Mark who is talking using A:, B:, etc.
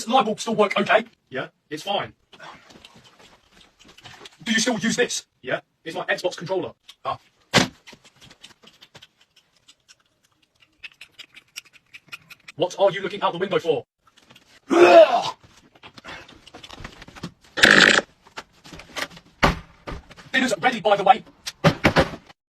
A: this light bulb still work okay?
B: Yeah, it's fine.
A: Do you still use this?
B: Yeah, it's my Xbox controller.
A: Ah.
B: What are you looking out the window for?
A: Dinner's ready, by the way.